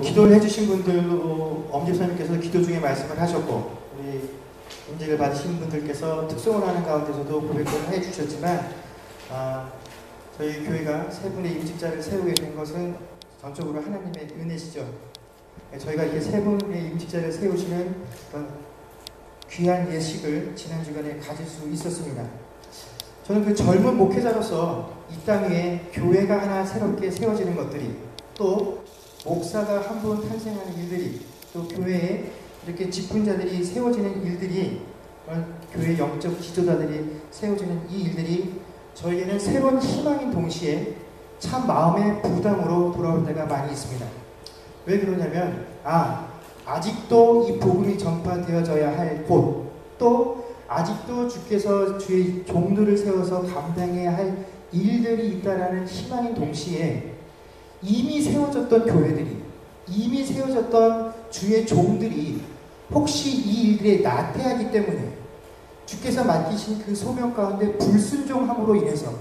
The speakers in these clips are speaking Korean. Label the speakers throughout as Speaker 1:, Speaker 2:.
Speaker 1: 기도를 해주신 분들도 엄집사님께서 기도 중에 말씀을 하셨고, 우리 임직을 받으신 분들께서 특송을 하는 가운데서도 고백을 해주셨지만, 저희 교회가 세 분의 임직자를 세우게 된 것은 전적으로 하나님의 은혜시죠. 저희가 이렇게 세 분의 임직자를 세우시는 그런 귀한 예식을 지난 주간에 가질 수 있었습니다. 저는 그 젊은 목회자로서 이 땅 위에 교회가 하나 새롭게 세워지는 것들이, 또 목사가 한 분 탄생하는 일들이, 또 교회에 이렇게 직분자들이 세워지는 일들이, 교회 영적 지도자들이 세워지는 이 일들이 저에게는 새로운 희망인 동시에 참 마음의 부담으로 돌아올 때가 많이 있습니다. 왜 그러냐면 아직도 이 복음이 전파되어져야 할 곳, 또 아직도 주께서 주의 종들을 세워서 감당해야 할 일들이 있다라는 희망인 동시에 이미 세워졌던 교회들이, 이미 세워졌던 주의 종들이 혹시 이 일들에 나태하기 때문에 주께서 맡기신 그 소명 가운데 불순종함으로 인해서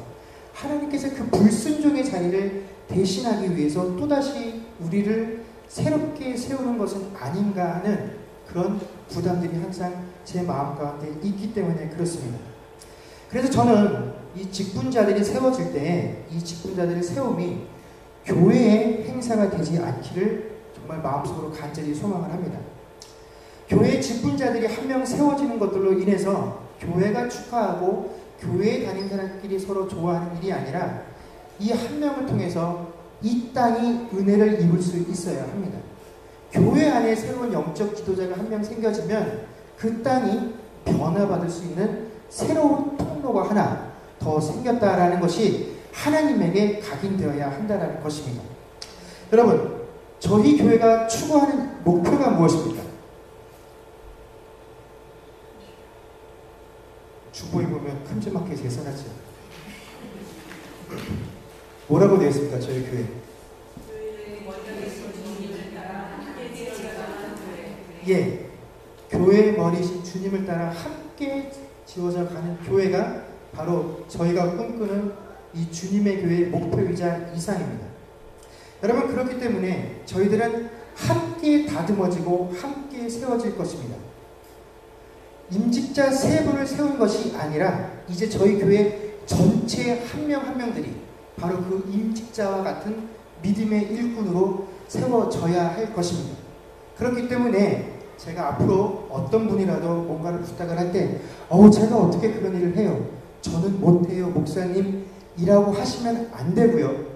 Speaker 1: 하나님께서 그 불순종의 자리를 대신하기 위해서 또다시 우리를 새롭게 세우는 것은 아닌가 하는 그런 부담들이 항상 제 마음 가운데 있기 때문에 그렇습니다. 그래서 저는 이 직분자들이 세워질 때 이 직분자들의 세움이 교회의 행사가 되지 않기를 정말 마음속으로 간절히 소망을 합니다. 교회의 직분자들이 한 명 세워지는 것들로 인해서 교회가 축하하고 교회에 다닌 사람끼리 서로 좋아하는 일이 아니라 이 한 명을 통해서 이 땅이 은혜를 입을 수 있어야 합니다. 교회 안에 새로운 영적 지도자가 한 명 생겨지면 그 땅이 변화받을 수 있는 새로운 통로가 하나 더 생겼다라는 것이 하나님에게 각인되어야 한다는 것입니다. 여러분, 저희 교회가 추구하는 목표가 무엇입니까? 주보에 보면 큼지막하게 제선하죠. 뭐라고 되어 있습니까? 저희 교회. 예, 교회 머리신 주님을 따라 함께 지어져 가는 교회가 바로 저희가 꿈꾸는 이 주님의 교회의 목표이자 이상입니다. 여러분, 그렇기 때문에 저희들은 함께 다듬어지고 함께 세워질 것입니다. 임직자 세 분을 세운 것이 아니라 이제 저희 교회 전체 한 명 한 명들이 바로 그 임직자와 같은 믿음의 일꾼으로 세워져야 할 것입니다. 그렇기 때문에 제가 앞으로 어떤 분이라도 뭔가를 부탁을 할 때 제가 어떻게 그런 일을 해요? 저는 못해요, 목사님이라고 하시면 안 되고요.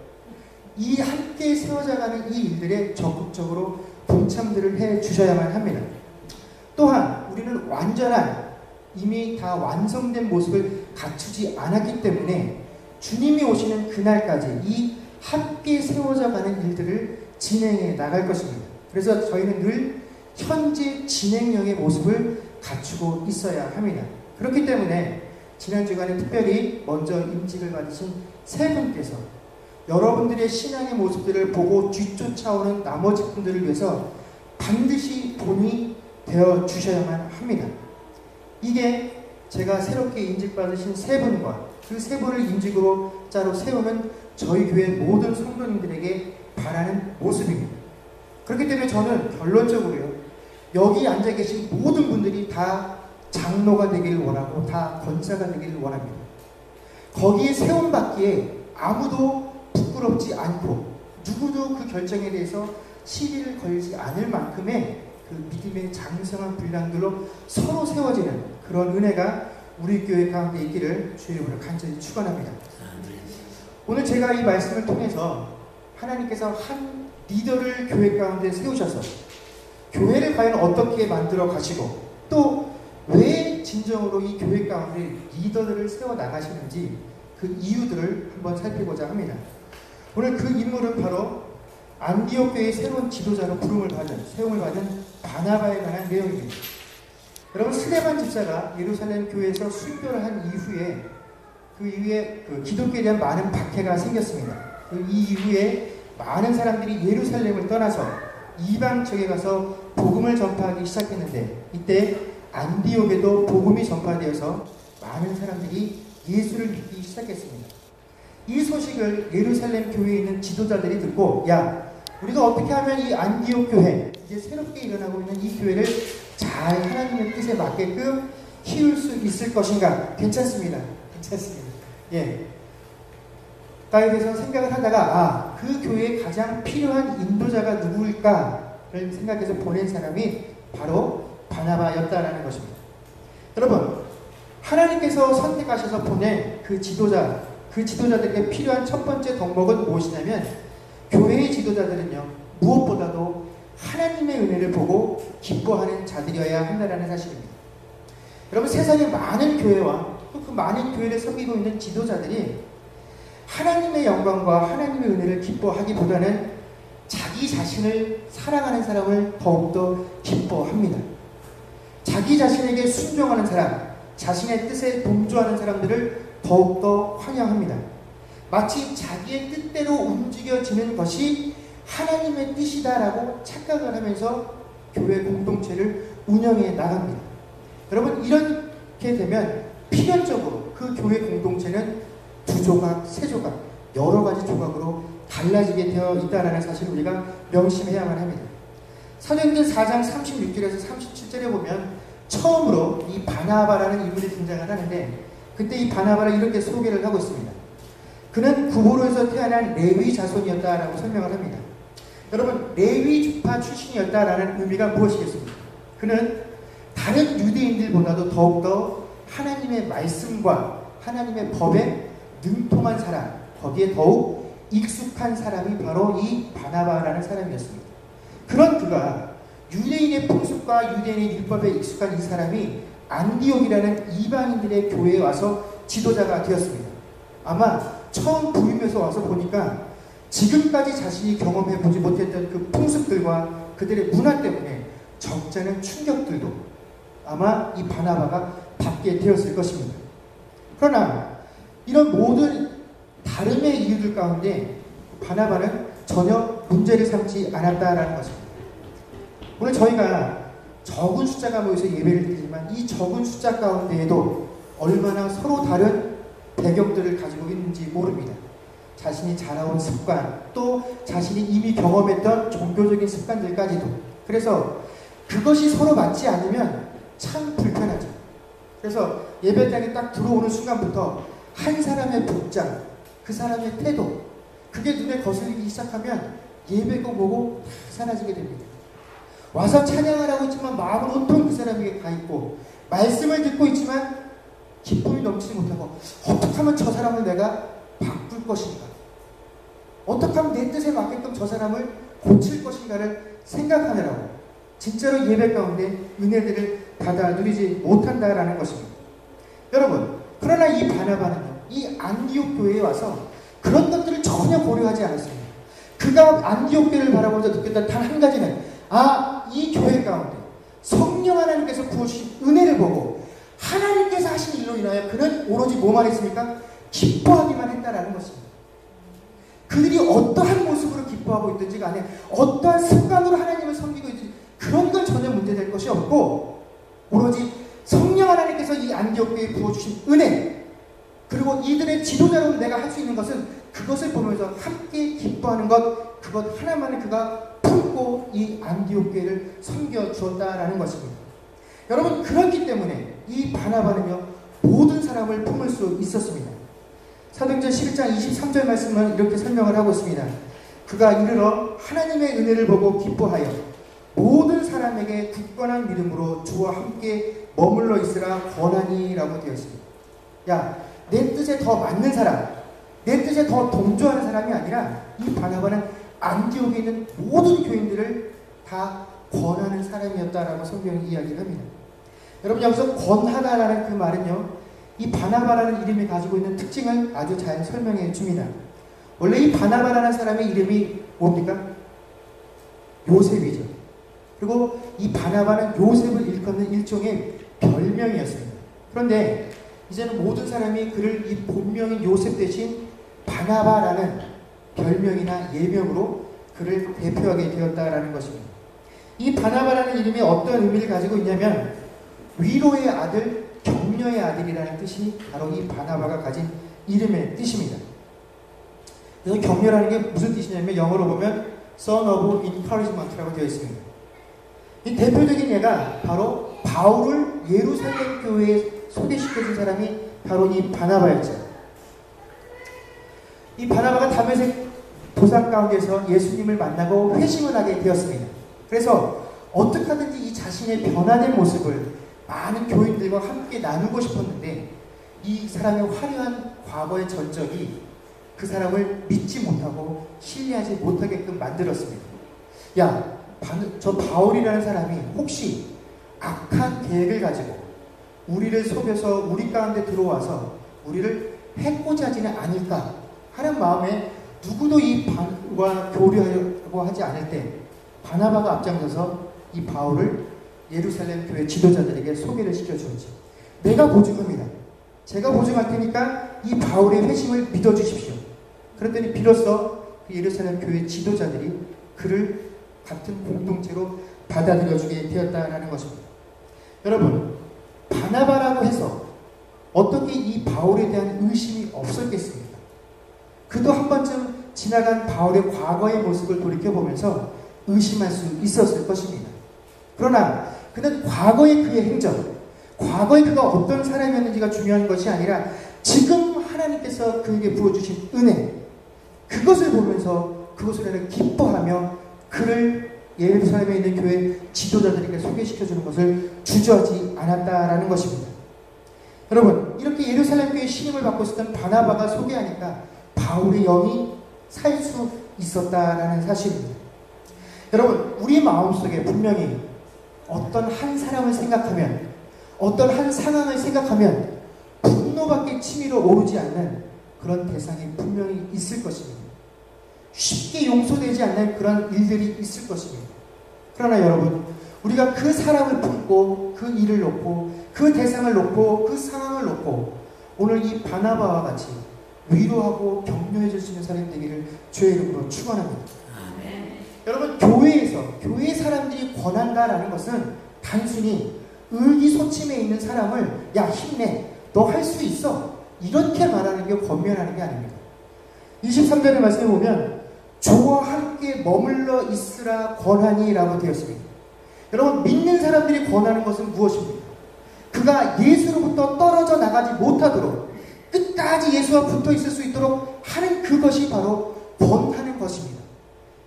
Speaker 1: 이 함께 세워져가는 이 일들에 적극적으로 동참들을 해 주셔야만 합니다. 또한 우리는 완전한, 이미 다 완성된 모습을 갖추지 않았기 때문에 주님이 오시는 그날까지 이 함께 세워져가는 일들을 진행해 나갈 것입니다. 그래서 저희는 늘 현재 진행형의 모습을 갖추고 있어야 합니다. 그렇기 때문에 지난 주간에 특별히 먼저 임직을 받으신 세 분께서 여러분들의 신앙의 모습들을 보고 뒤쫓아오는 나머지 분들을 위해서 반드시 돈이 되어 주셔야만 합니다. 이게 제가 새롭게 임직받으신 세 분과 그 세 분을 임직으로 자로 세우는 저희 교회 모든 성도님들에게 바라는 모습입니다. 그렇기 때문에 저는 결론적으로요, 여기 앉아 계신 모든 분들이 다 장로가 되기를 원하고 다 권사가 되기를 원합니다. 거기에 세움받기에 아무도 부끄럽지 않고 누구도 그 결정에 대해서 시비를 걸지 않을 만큼의 그 믿음의 장성한 분량들로 서로 세워지는 그런 은혜가 우리 교회 가운데 있기를 주의 이름으로 간절히 축원합니다. 오늘 제가 이 말씀을 통해서 하나님께서 한 리더를 교회 가운데 세우셔서 교회를 과연 어떻게 만들어 가시고 또 왜 진정으로 이 교회 가운데 리더들을 세워 나가시는지 그 이유들을 한번 살펴보자 합니다. 오늘 그 인물은 바로 안디옥 교회의 새로운 지도자로 세움을 받은 바나바에 관한 내용입니다. 여러분, 스데반 집사가 예루살렘 교회에서 순교를 한 이후에 그 이후에 기독교에 대한 많은 박해가 생겼습니다. 이 이후에 많은 사람들이 예루살렘을 떠나서 이방 지역에 가서 복음을 전파하기 시작했는데, 이때 안디옥에도 복음이 전파되어서 많은 사람들이 예수를 믿기 시작했습니다. 이 소식을 예루살렘 교회에 있는 지도자들이 듣고, 야, 우리가 어떻게 하면 이 안디옥 교회, 이제 새롭게 일어나고 있는 이 교회를 잘 하나님의 뜻에 맞게끔 키울 수 있을 것인가? 괜찮습니다. 괜찮습니다. 예. 가에 대해서 생각을 하다가 그 교회에 가장 필요한 인도자가 누구일까를 생각해서 보낸 사람이 바로 바나바였다라는 것입니다. 여러분, 하나님께서 선택하셔서 보낸 그 지도자들에게 필요한 첫 번째 덕목은 무엇이냐면, 교회의 지도자들은요, 무엇보다도 하나님의 은혜를 보고 기뻐하는 자들이어야 한다는 사실입니다. 여러분, 세상의 많은 교회와 또 그 많은 교회를 섬기고 있는 지도자들이 하나님의 영광과 하나님의 은혜를 기뻐하기보다는 자기 자신을 사랑하는 사람을 더욱더 기뻐합니다. 자기 자신에게 순종하는 사람, 자신의 뜻에 동조하는 사람들을 더욱더 환영합니다. 마치 자기의 뜻대로 움직여지는 것이 하나님의 뜻이다라고 착각을 하면서 교회 공동체를 운영해 나갑니다. 여러분, 이렇게 되면 필연적으로 그 교회 공동체는 두 조각, 세 조각, 여러 가지 조각으로 달라지게 되어 있다는 사실을 우리가 명심해야만 합니다. 사도행전 4장 36절에서 37절에 보면 처음으로 이 바나바라는 인물이 등장을 하는데, 그때 이 바나바를 이렇게 소개를 하고 있습니다. 그는 구보로에서 태어난 레위 자손이었다라고 설명을 합니다. 여러분, 레위 지파 출신이었다라는 의미가 무엇이겠습니까? 그는 다른 유대인들보다도 더욱더 하나님의 말씀과 하나님의 법에 능통한 사람, 거기에 더욱 익숙한 사람이 바로 이 바나바라는 사람이었습니다. 그런 그가 유대인의 풍습과 유대인의 율법에 익숙한 이 사람이 안디옥이라는 이방인들의 교회에 와서 지도자가 되었습니다. 아마 처음 부임해서 와서 보니까 지금까지 자신이 경험해보지 못했던 그 풍습들과 그들의 문화 때문에 적잖은 충격들도 아마 이 바나바가 받게 되었을 것입니다. 그러나 이런 모든 다름의 이유들 가운데 바나바는 전혀 문제를 삼지 않았다라는 것입니다. 오늘 저희가 적은 숫자가 모여서 예배를 드리지만 이 적은 숫자 가운데에도 얼마나 서로 다른 배경들을 가지고 있는지 모릅니다. 자신이 자라온 습관, 또 자신이 이미 경험했던 종교적인 습관들까지도. 그래서 그것이 서로 맞지 않으면 참 불편하죠. 그래서 예배당에 딱 들어오는 순간부터 한 사람의 복장, 그 사람의 태도, 그게 눈에 거슬리기 시작하면 예배고 뭐고 다 사라지게 됩니다. 와서 찬양을 하고 있지만 마음은 온통 그 사람에게 가 있고, 말씀을 듣고 있지만 기쁨이 넘치지 못하고, 어떻게 하면 저 사람을 내가 바꿀 것인가, 어떻게 하면 내 뜻에 맞게끔 저 사람을 고칠 것인가를 생각하느라고 진짜로 예배 가운데 은혜들을 받아 누리지 못한다라는 것입니다. 여러분, 그러나 이 바나바는요, 이 안디옥 교회에 와서 그런 것들을 전혀 고려하지 않았습니다. 그가 안디옥 교회를 바라보면서 느꼈던 단 한 가지는, 이 교회 가운데 성령 하나님께서 부어주신 은혜를 보고 하나님께서 하신 일로 인하여 그는 오로지 뭐만 했습니까? 기뻐하기만 했다라는 것입니다. 그들이 어떠한 모습으로 기뻐하고 있든지 간에 어떠한 습관으로 하나님을 섬기고 있든지 그런 건 전혀 문제될 것이 없고, 오로지 성령 하나님께서 이 안디옥 교회에 부어주신 은혜, 그리고 이들의 지도자로 내가 할 수 있는 것은 그것을 보면서 함께 기뻐하는 것, 그것 하나만을 그가 품고 이 안디옥 교회를 섬겨 주었다라는 것입니다. 여러분, 그렇기 때문에 이 바나바는요, 모든 사람을 품을 수 있었습니다. 사도행전 11장 23절 말씀은 이렇게 설명을 하고 있습니다. 그가 이르러 하나님의 은혜를 보고 기뻐하여 모든 사람에게 굳건한 믿음으로 주와 함께 머물러 있으라 권하니라고 되어 있습니다. 내 뜻에 더 맞는 사람, 내 뜻에 더 동조하는 사람이 아니라 이 바나바는 안디옥에 있는 모든 교인들을 다 권하는 사람이었다라고 성경이 이야기를 합니다. 여러분, 여기서 권하다라는 그 말은요, 이 바나바라는 이름이 가지고 있는 특징을 아주 잘 설명해 줍니다. 원래 이 바나바라는 사람의 이름이 뭡니까? 요셉이죠. 그리고 이 바나바는 요셉을 일컫는 일종의 별명이었습니다. 그런데 이제는 모든 사람이 그를 이 본명인 요셉 대신 바나바라는 별명이나 예명으로 그를 대표하게 되었다라는 것입니다. 이 바나바라는 이름이 어떤 의미를 가지고 있냐면, 위로의 아들, 격려의 아들이라는 뜻이 바로 이 바나바가 가진 이름의 뜻입니다. 그래서 격려라는 게 무슨 뜻이냐면, 영어로 보면 Son of Encouragement라고 되어 있습니다. 이 대표적인 예가 바로 바울을 예루살렘 교회에 소개시켜준 사람이 바로 이 바나바였죠. 이 바나바가 다메섹 도상 가운데서 예수님을 만나고 회심을 하게 되었습니다. 그래서 어떻게 하든지 이 자신의 변화된 모습을 많은 교인들과 함께 나누고 싶었는데 이 사람의 화려한 과거의 전적이 그 사람을 믿지 못하고 신뢰하지 못하게끔 만들었습니다. 야, 저 바울이라는 사람이 혹시 악한 계획을 가지고 우리를 속여서 우리 가운데 들어와서 우리를 해코지 하지는 않을까 하는 마음에 누구도 이 바울과 교류하려고 하지 않을 때 바나바가 앞장서서 이 바울을 예루살렘 교회 지도자들에게 소개를 시켜주었지. 내가 보증합니다. 제가 보증할 테니까 이 바울의 회심을 믿어주십시오. 그랬더니 비로소 그 예루살렘 교회 지도자들이 그를 같은 공동체로 받아들여주게 되었다는 것입니다. 여러분, 바나바라고 해서 어떻게 이 바울에 대한 의심이 없었겠습니까? 그도 한 번쯤 지나간 바울의 과거의 모습을 돌이켜보면서 의심할 수 있었을 것입니다. 그러나 그는 과거의 그의 행적, 과거에 그가 어떤 사람이었는지가 중요한 것이 아니라 지금 하나님께서 그에게 부어주신 은혜, 그것을 보면서 그것을 기뻐하며 그를 예루살렘에 있는 교회 지도자들에게 소개시켜주는 것을 주저하지 않았다라는 것입니다. 여러분, 이렇게 예루살렘 교회 신임을 받고 있었던 바나바가 소개하니까 바울의 영이 살 수 있었다라는 사실입니다. 여러분, 우리 마음속에 분명히 어떤 한 사람을 생각하면, 어떤 한 상황을 생각하면 분노밖에 치밀어 오르지 않는 그런 대상이 분명히 있을 것입니다. 쉽게 용서되지 않는 그런 일들이 있을 것입니다. 그러나 여러분, 우리가 그 사람을 품고 그 일을 놓고 그 대상을 놓고 그 상황을 놓고 오늘 이 바나바와 같이 위로하고 격려해 줄 수 있는 사람이 되기를 주의 이름으로 축원합니다. 여러분, 교회에서 교회 사람들이 권한다라는 것은 단순히 의기소침해 있는 사람을 야, 힘내, 너 할 수 있어, 이렇게 말하는 게 권면하는 게 아닙니다. 23절의 말씀에 보면 주와 함께 머물러 있으라 권하니라고 되어 있습니다. 여러분, 믿는 사람들이 권하는 것은 무엇입니까? 그가 예수로부터 떨어져 나가지 못하도록 끝까지 예수와 붙어 있을 수 있도록 하는 그것이 바로 권하는 것입니다.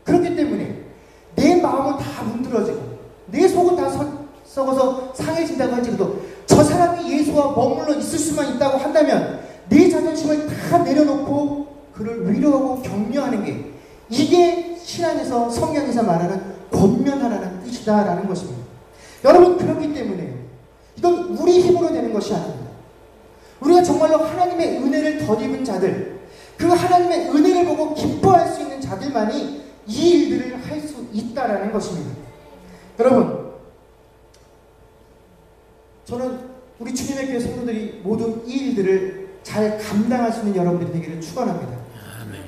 Speaker 1: 그렇기 때문에 내 마음은 다 문드러지고 내 속은 다 썩어서 상해진다고 할지라도 저 사람이 예수와 머물러 있을 수만 있다고 한다면 내 자존심을 다 내려놓고 그를 위로하고 격려하는 게, 이게 신앙에서 성경에서 말하는 권면하라는 뜻이다라는 것입니다. 여러분, 그렇기 때문에 이건 우리 힘으로 되는 것이 아닙니다. 우리가 정말로 하나님의 은혜를 덧입은 자들, 그 하나님의 은혜를 보고 기뻐할 수 있는 자들만이 이 일들을 할 수 있다라는 것입니다. 여러분, 저는 우리 주님의 교회 성도들이 모두 이 일들을 잘 감당할 수 있는 여러분들이 되기를 축원합니다.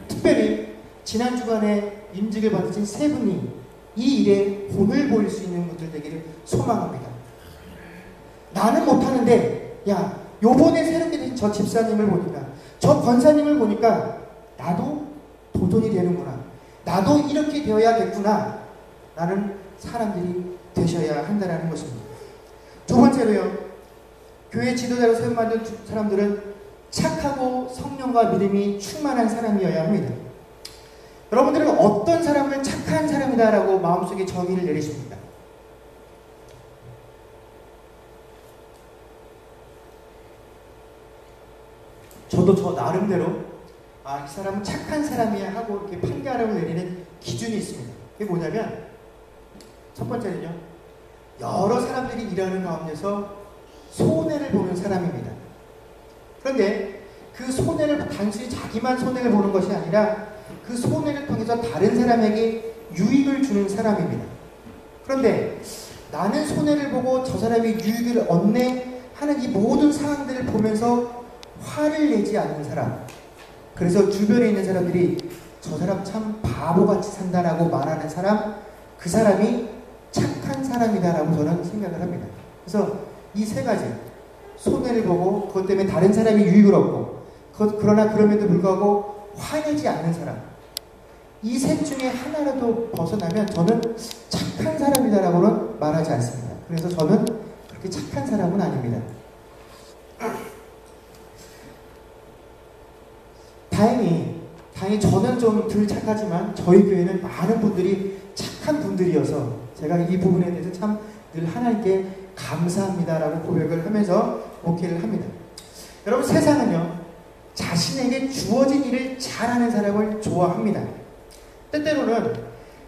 Speaker 1: 특별히 지난 주간에 임직을 받으신 세 분이 이 일에 본을 보일 수 있는 분들 되기를 소망합니다. 나는 못하는데, 야, 요번에 새롭게 된 저 집사님을 보니까, 저 권사님을 보니까 나도 도전이 되는구나, 나도 이렇게 되어야겠구나 라는 사람들이 되셔야 한다는 것입니다. 두 번째로요, 교회 지도자로 세움받은 사람들은 착하고 성령과 믿음이 충만한 사람이어야 합니다. 여러분들은 어떤 사람을 착한 사람이다라고 마음속에 정의를 내리십니까? 저도 저 나름대로 이 사람은 착한 사람이야 하고 이렇게 판가름을 내리는 기준이 있습니다. 그게 뭐냐면, 첫 번째는요, 여러 사람들이 일하는 가운데서 손해를 보는 사람입니다. 그런데 그 손해를 단순히 자기만 손해를 보는 것이 아니라 그 손해를 통해서 다른 사람에게 유익을 주는 사람입니다. 그런데 나는 손해를 보고 저 사람이 유익을 얻네 하는 이 모든 상황들을 보면서 화를 내지 않는 사람, 그래서 주변에 있는 사람들이 저 사람 참 바보같이 산다라고 말하는 사람, 그 사람이 착한 사람이다라고 저는 생각을 합니다. 그래서 이 세 가지, 손해를 보고 그것 때문에 다른 사람이 유익을 얻고 그러나 그럼에도 불구하고 화내지 않는 사람, 이 셋 중에 하나라도 벗어나면 저는 착한 사람이다라고는 말하지 않습니다. 그래서 저는 그렇게 착한 사람은 아닙니다. 다행히 저는 좀 덜 착하지만 저희 교회는 많은 분들이 착한 분들이어서 제가 이 부분에 대해서 참 늘 하나님께 감사합니다라고 고백을 하면서 목회를 합니다. 여러분, 세상은요, 자신에게 주어진 일을 잘하는 사람을 좋아합니다. 때때로는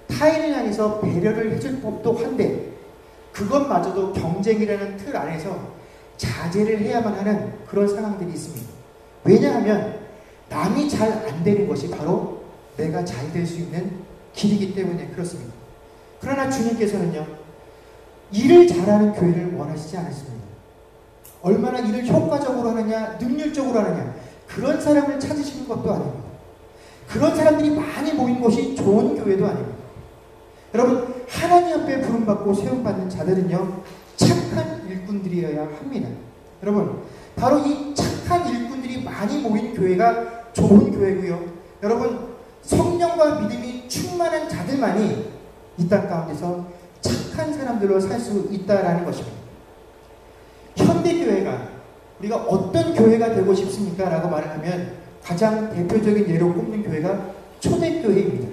Speaker 1: 타인을 향해서 배려를 해줄 법도 한데 그것마저도 경쟁이라는 틀 안에서 자제를 해야만 하는 그런 상황들이 있습니다. 왜냐하면 남이 잘 안 되는 것이 바로 내가 잘 될 수 있는 길이기 때문에 그렇습니다. 그러나 주님께서는요, 일을 잘하는 교회를 원하시지 않으십니다. 얼마나 일을 효과적으로 하느냐, 능률적으로 하느냐, 그런 사람을 찾으시는 것도 아닙니다. 그런 사람들이 많이 모인 곳이 좋은 교회도 아닙니다. 여러분, 하나님 앞에 부름받고 세움받는 자들은요, 착한 일꾼들이어야 합니다. 여러분, 바로 이 착한 일꾼들이 많이 모인 교회가 좋은 교회고요. 여러분, 성령과 믿음이 충만한 자들만이 이 땅 가운데서 착한 사람들로 살 수 있다라는 것입니다. 현대교회가 우리가 어떤 교회가 되고 싶습니까? 라고 말을 하면 가장 대표적인 예로 꼽는 교회가 초대교회입니다.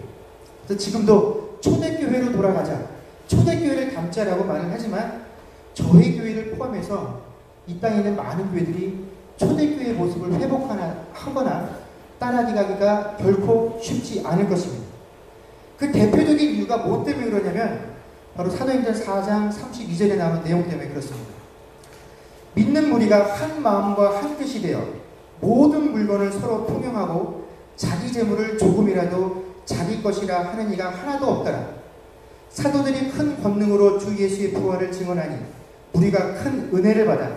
Speaker 1: 그래서 지금도 초대교회로 돌아가자, 초대교회를 담자라고 말을 하지만 저희 교회를 포함해서 이 땅에 있는 많은 교회들이 초대교회의 모습을 회복하거나 따라가기가 결코 쉽지 않을 것입니다. 그 대표적인 이유가 뭐 때문에 그러냐면 바로 사도행전 4장 32절에 나오는 내용 때문에 그렇습니다. 믿는 무리가 한 마음과 한 뜻이 되어 모든 물건을 서로 통용하고 자기 재물을 조금이라도 자기 것이라 하는 이가 하나도 없더라. 사도들이 큰 권능으로 주 예수의 부활을 증언하니 우리가 큰 은혜를 받아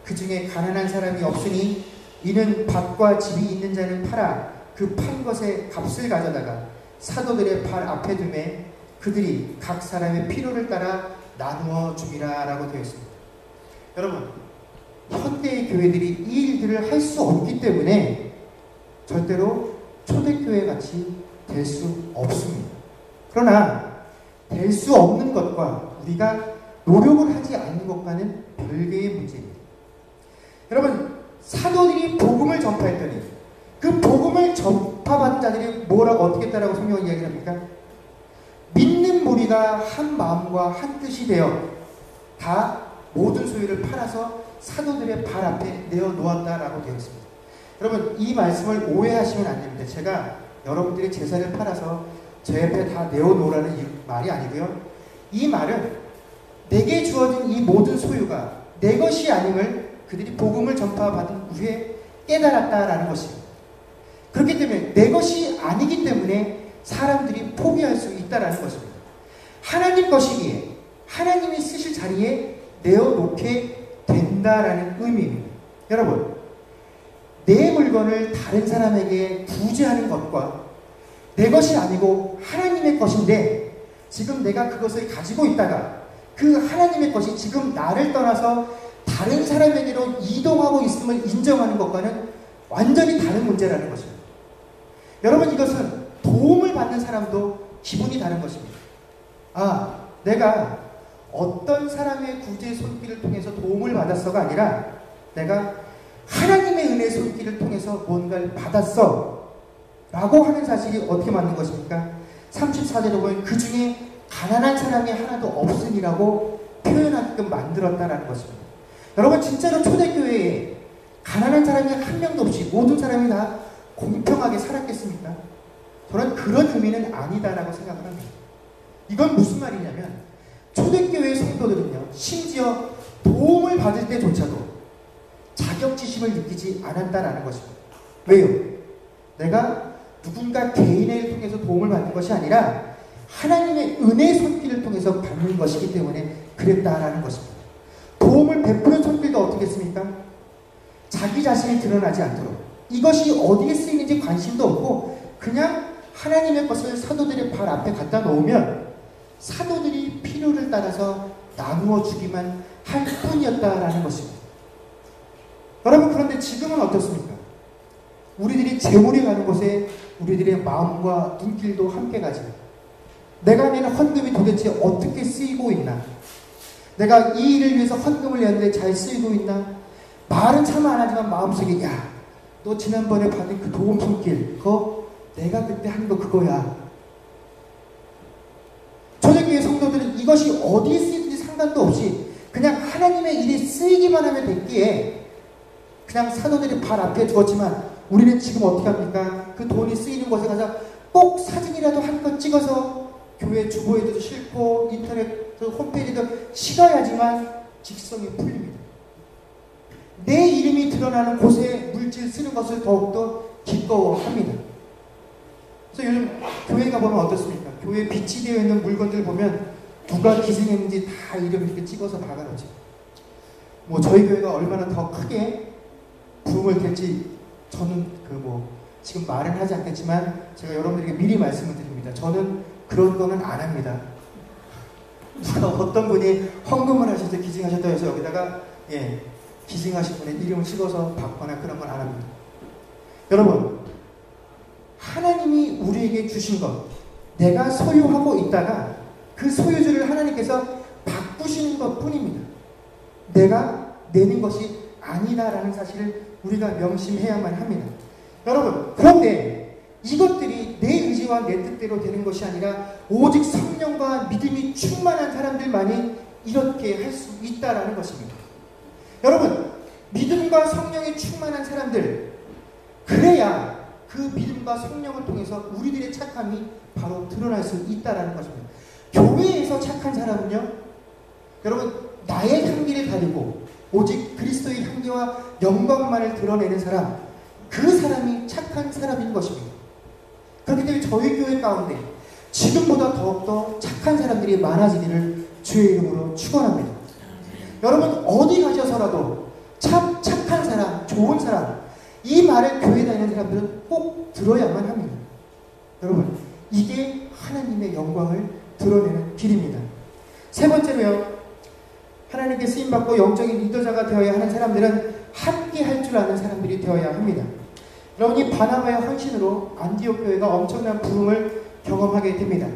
Speaker 1: 그 중에 가난한 사람이 없으니 이는 밭과 집이 있는 자는 팔아 그 판 것의 값을 가져다가 사도들의 발 앞에 두매 그들이 각 사람의 필요를 따라 나누어 줌이라 라고 되어 있습니다. 여러분, 현대의 교회들이 이 일들을 할 수 없기 때문에 절대로 초대교회 같이 될 수 없습니다. 그러나 될 수 없는 것과 우리가 노력을 하지 않는 것과는 별개의 문제입니다. 여러분, 사도들이 복음을 전파했더니 그 복음을 전파받은 자들이 뭐라고 어떻게 했다라고 성경은 이야기를 합니까? 믿는 무리가 한 마음과 한 뜻이 되어 다 모든 소유를 팔아서 사도들의 발 앞에 내어놓았다라고 되어 있습니다. 여러분, 이 말씀을 오해하시면 안 됩니다. 제가 여러분들이 재산을 팔아서 제 옆에 다 내어놓으라는 말이 아니고요. 이 말은 내게 주어진 이 모든 소유가 내 것이 아님을 그들이 복음을 전파받은 후에 깨달았다라는 것입니다. 그렇기 때문에 내 것이 아니기 때문에 사람들이 포기할 수 있다라는 것입니다. 하나님 것이기에 하나님이 쓰실 자리에 내어놓게 된다라는 의미입니다. 여러분, 내 물건을 다른 사람에게 부재하는 것과 내 것이 아니고 하나님의 것인데 지금 내가 그것을 가지고 있다가 그 하나님의 것이 지금 나를 떠나서 다른 사람에게로 이동하고 있음을 인정하는 것과는 완전히 다른 문제라는 것입니다. 여러분, 이것은 도움을 받는 사람도 기분이 다른 것입니다. 아, 내가 어떤 사람의 구제 손길을 통해서 도움을 받았어가 아니라 내가 하나님의 은혜 손길을 통해서 뭔가를 받았어 라고 하는 사실이 어떻게 맞는 것입니까? 34절에 보면 그 중에 가난한 사람이 하나도 없으니라고 표현하게끔 만들었다라는 것입니다. 여러분, 진짜로 초대교회에 가난한 사람이 한 명도 없이 모든 사람이 다 공평하게 살았겠습니까? 저는 그런 의미는 아니다라고 생각을 합니다. 이건 무슨 말이냐면 초대교회 성도들은요, 심지어 도움을 받을 때조차도 자격지심을 느끼지 않았다라는 것입니다. 왜요? 내가 누군가 개인의 일을 통해서 도움을 받는 것이 아니라 하나님의 은혜 손길을 통해서 받는 것이기 때문에 그랬다라는 것입니다. 도움을 베푸는 손길도 어떻게 했습니까? 자기 자신이 드러나지 않도록 이것이 어디에 쓰이는지 관심도 없고 그냥 하나님의 것을 사도들의 발 앞에 갖다 놓으면 사도들이 필요를 따라서 나누어 주기만 할 뿐이었다라는 것입니다. 여러분, 그런데 지금은 어떻습니까? 우리들이 재물이 가는 곳에 우리들의 마음과 눈길도 함께 가지. 내가 내는 헌금이 도대체 어떻게 쓰이고 있나? 내가 이 일을 위해서 헌금을 냈는데 잘 쓰이고 있나? 말은 참 안 하지만 마음속에 야, 너 지난번에 받은 그 도움 손길 그거 내가 그때 한 거 그거야. 초대교회 성도들은 이것이 어디에 쓰이든지 상관도 없이 그냥 하나님의 일에 쓰이기만 하면 됐기에 그냥 사도들이 발 앞에 두었지만 우리는 지금 어떻게 합니까? 그 돈이 쓰이는 곳에 가서 꼭 사진이라도 한 컷 찍어서 교회 주보에도 싣고 인터넷 홈페이지도 실어야지만 직성이 풀립니다. 내 이름이 드러나는 곳에 물질 쓰는 것을 더욱더 기꺼워합니다. 그래서 요즘 교회 가보면 어떻습니까? 교회에 비치되어 있는 물건들 보면 누가 기증했는지 다 이름 이렇게 찍어서 박아놓지. 뭐 저희 교회가 얼마나 더 크게 부흥을 될지 저는 지금 말은 하지 않겠지만 제가 여러분들에게 미리 말씀을 드립니다. 저는 그런 거는 안 합니다. 누가 어떤 분이 헌금을 하셔서 기증하셨다 해서 여기다가 기증하신 분의 이름을 찍어서 받거나 그런 건 안 합니다. 여러분, 하나님이 우리에게 주신 것, 내가 소유하고 있다가 그 소유주를 하나님께서 바꾸시는 것 뿐입니다. 내가 내는 것이 아니다라는 사실을 우리가 명심해야만 합니다. 여러분, 그런데 이것들이 내 의지와 내 뜻대로 되는 것이 아니라 오직 성령과 믿음이 충만한 사람들만이 이렇게 할 수 있다라는 것입니다. 여러분, 믿음과 성령이 충만한 사람들, 그래야 그 믿음과 성령을 통해서 우리들의 착함이 바로 드러날 수 있다라는 것입니다. 교회에서 착한 사람은요, 여러분, 나의 향기를 가리고 오직 그리스도의 향기와 영광만을 드러내는 사람, 그 사람이 착한 사람인 것입니다. 그렇기 때문에 저희 교회 가운데 지금보다 더욱더 착한 사람들이 많아지기를 주의 이름으로 축원합니다. 여러분, 어디 가셔서라도 참 착한 사람, 좋은 사람, 이 말을 교회 다니는 사람들은 꼭 들어야만 합니다. 여러분, 이게 하나님의 영광을 드러내는 길입니다. 세 번째로요, 하나님께 쓰임받고 영적인 리더자가 되어야 하는 사람들은 함께 할 줄 아는 사람들이 되어야 합니다. 여러분, 이 바나바의 헌신으로 안디옥 교회가 엄청난 부흥을 경험하게 됩니다.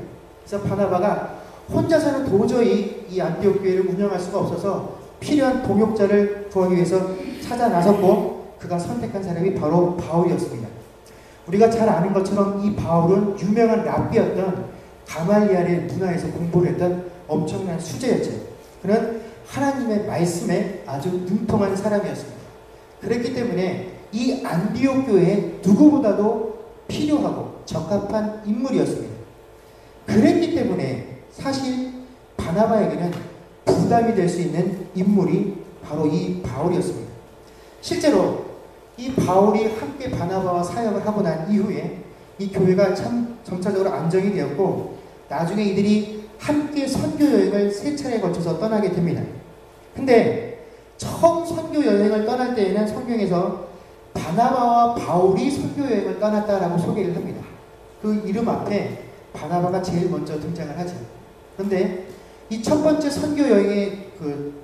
Speaker 1: 그래서 바나바가 혼자서는 도저히 이 안디옥 교회를 운영할 수가 없어서 필요한 동역자를 구하기 위해서 찾아 나섰고, 그가 선택한 사람이 바로 바울이었습니다. 우리가 잘 아는 것처럼 이 바울은 유명한 랍비였던 가말리알의 문화에서 공부를 했던 엄청난 수재였죠. 그는 하나님의 말씀에 아주 능통한 사람이었습니다. 그랬기 때문에 이 안디옥 교회에 누구보다도 필요하고 적합한 인물이었습니다. 그랬기 때문에 사실 바나바에게는 부담이 될 수 있는 인물이 바로 이 바울이었습니다. 실제로 이 바울이 함께 바나바와 사역을 하고 난 이후에 이 교회가 참 점차적으로 안정이 되었고, 나중에 이들이 함께 선교 여행을 3차례에 걸쳐서 떠나게 됩니다. 근데 처음 선교 여행을 떠날 때에는 성경에서 바나바와 바울이 선교 여행을 떠났다라고 소개를 합니다. 그 이름 앞에 바나바가 제일 먼저 등장을 하죠. 그런데 이 첫 번째 선교 여행의 그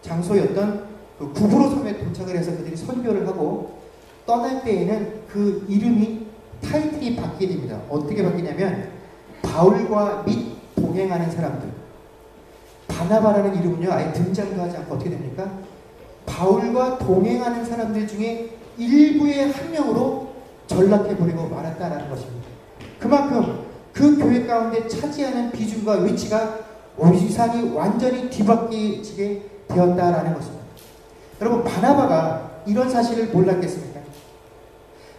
Speaker 1: 장소였던 그 구브로 섬에 도착을 해서 그들이 선교를 하고 떠날 때에는 그 이름이 타이틀이 바뀌게 됩니다. 어떻게 바뀌냐면 바울과 및 동행하는 사람들. 바나바라는 이름은요, 아예 등장도 하지 않고 어떻게 됩니까? 바울과 동행하는 사람들 중에 일부의 한 명으로 전락해버리고 말았다라는 것입니다. 그만큼 그 교회 가운데 차지하는 비중과 위치가 위상이 완전히 뒤바뀌게 되었다라는 것입니다. 여러분, 바나바가 이런 사실을 몰랐겠습니까?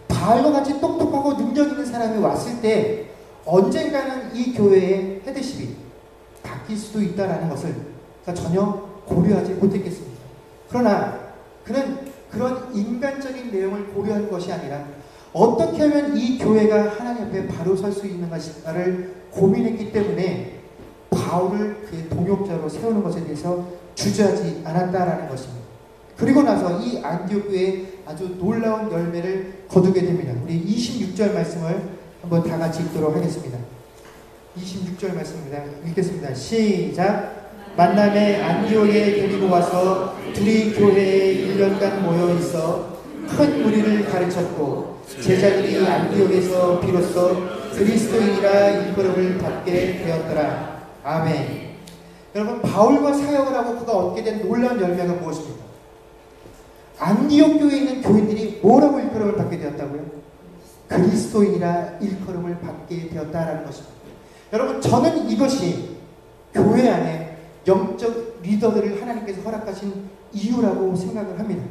Speaker 1: 바울과 같이 똑똑하고 능력 있는 사람이 왔을 때 언젠가는 이 교회의 헤드십이 바뀔 수도 있다라는 것을 전혀 고려하지 못했겠습니다. 그러나 그는 그런 인간적인 내용을 고려한 것이 아니라 어떻게 하면 이 교회가 하나님 앞에 바로 설 수 있는 것인가를 고민했기 때문에 바울을 그의 동역자로 세우는 것에 대해서 주저하지 않았다라는 것입니다. 그리고 나서 이 안디옥 교회에 아주 놀라운 열매를 거두게 됩니다. 우리 26절 말씀을 한번 다 같이 읽도록 하겠습니다. 26절 말씀입니다. 읽겠습니다. 시작. 만남에 안디옥에 데리고 와서 둘이 교회에 1년간 모여 있어 큰 무리를 가르쳤고 제자들이 안디옥에서 비로소 그리스도인이라 일컬음을 받게 되었더라. 아멘. 여러분, 바울과 사역을 하고 그가 얻게 된 놀라운 열매가 무엇입니까? 안디옥 교회에 있는 교인들이 뭐라고 일컬음을 받게 되었다고요? 그리스도인이라 일컬음을 받게 되었다라는 것입니다. 여러분, 저는 이것이 교회 안에 영적 리더들을 하나님께서 허락하신 이유라고 생각을 합니다.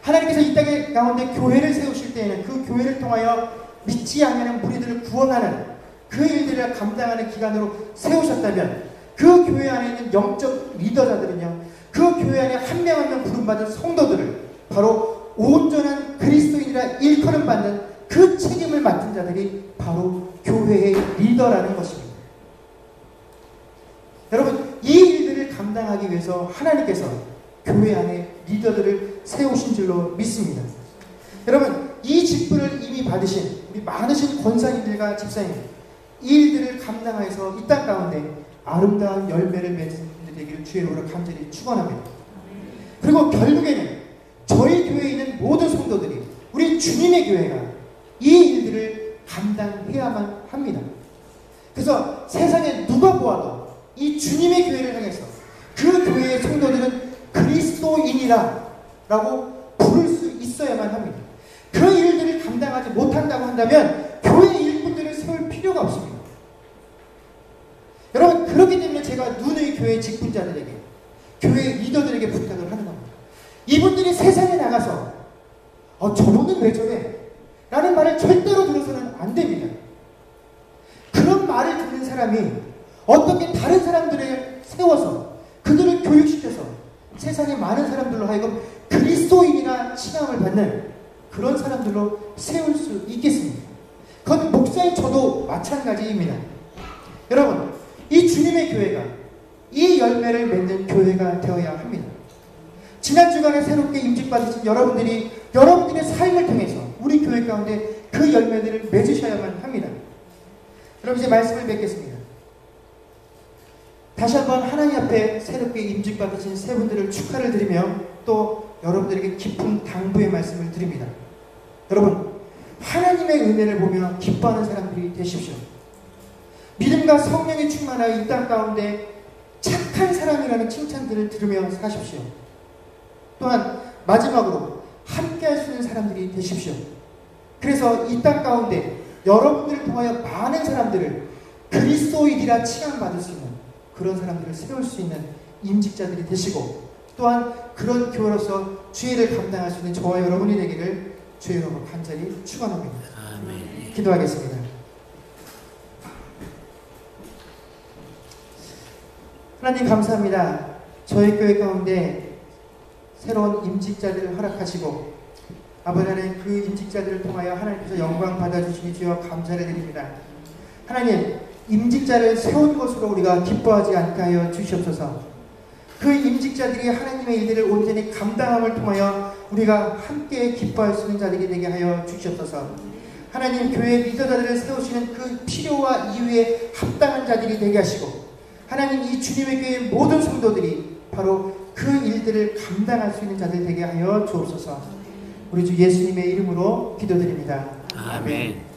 Speaker 1: 하나님께서 이 땅에 가운데 교회를 세우실 때에는 그 교회를 통하여 믿지 않는 무리들을 구원하는 그 일들을 감당하는 기관으로 세우셨다면 그 교회 안에 있는 영적 리더자들은요, 그 교회 안에 한 명 한 명 부름받은 성도들을 바로 온전한 그리스도인이라 일컬음 받는 그 책임을 맡은 자들이 바로 교회의 리더라는 것입니다. 여러분, 이 일들을 감당하기 위해서 하나님께서 교회 안에 리더들을 세우신 줄로 믿습니다. 여러분, 이 직분을 이미 받으신 우리 많으신 권사님들과 집사님, 이 일들을 감당하여서 이 땅 가운데 아름다운 열매를 맺은 분들 되기를 주의 이름으로 간절히 축원합니다. 그리고 결국에는 저희 교회에 있는 모든 성도들이 우리 주님의 교회가 이 일들을 감당해야만 합니다. 그래서 세상에 누가 보아도 이 주님의 교회를 향해서 그 교회의 성도들은 그리스도인이라 라고 부를 수 있어야만 합니다. 그 일들을 감당하지 못한다고 한다면 교회 일꾼들을 세울 필요가 없습니다. 여러분, 그렇기 때문에 제가 누누이 교회 직분자들에게, 교회 리더들에게 부탁을 하는 겁니다. 이분들이 세상에 나가서 저분은 왜 저래? 라는 말을 절대로 들어서는 안 됩니다. 그런 말을 듣는 사람이 어떻게 다른 사람들을 세워서 그들을 교육시켜서 세상의 많은 사람들로 하여금 그리스도인이나 칭함을 받는 그런 사람들로 세울 수 있겠습니다. 그건 목사인 저도 마찬가지입니다. 여러분, 이 주님의 교회가 이 열매를 맺는 교회가 되어야 합니다. 지난 주간에 새롭게 임직받으신 여러분들의 삶을 통해서 우리 교회 가운데 그 열매들을 맺으셔야만 합니다. 여러분, 이제 말씀을 맺겠습니다. 다시 한번 하나님 앞에 새롭게 임직받으신 세 분들을 축하를 드리며 또 여러분들에게 깊은 당부의 말씀을 드립니다. 여러분, 하나님의 은혜를 보며 기뻐하는 사람들이 되십시오. 믿음과 성령이 충만하여 이 땅 가운데 착한 사람이라는 칭찬들을 들으며 사십시오. 또한 마지막으로 함께 할 수 있는 사람들이 되십시오. 그래서 이 땅 가운데 여러분들을 통하여 많은 사람들을 그리스도인이라 칭함받을 수 있는 그런 사람들을 세울 수 있는 임직자들이 되시고, 또한 그런 교회로서 주의를 감당할 수 있는 저와 여러분이 되기를 주의 이름으로 간절히 축원합니다. 아멘. 기도하겠습니다. 하나님 감사합니다. 저희 교회 가운데 새로운 임직자들을 허락하시고 아버지 하나님, 그 임직자들을 통하여 하나님께서 영광 받아주시니 주여 감사를 드립니다. 하나님, 임직자를 세운 것으로 우리가 기뻐하지 않게 하여 주시옵소서. 그 임직자들이 하나님의 일들을 온전히 감당함을 통하여 우리가 함께 기뻐할 수 있는 자들이 되게 하여 주시옵소서. 하나님, 교회 리더자들을 세우시는 그 필요와 이유에 합당한 자들이 되게 하시고, 하나님, 이 주님의 교회의 모든 성도들이 바로 그 일들을 감당할 수 있는 자들 되게 하여 주옵소서. 우리 주 예수님의 이름으로 기도드립니다.
Speaker 2: 아멘.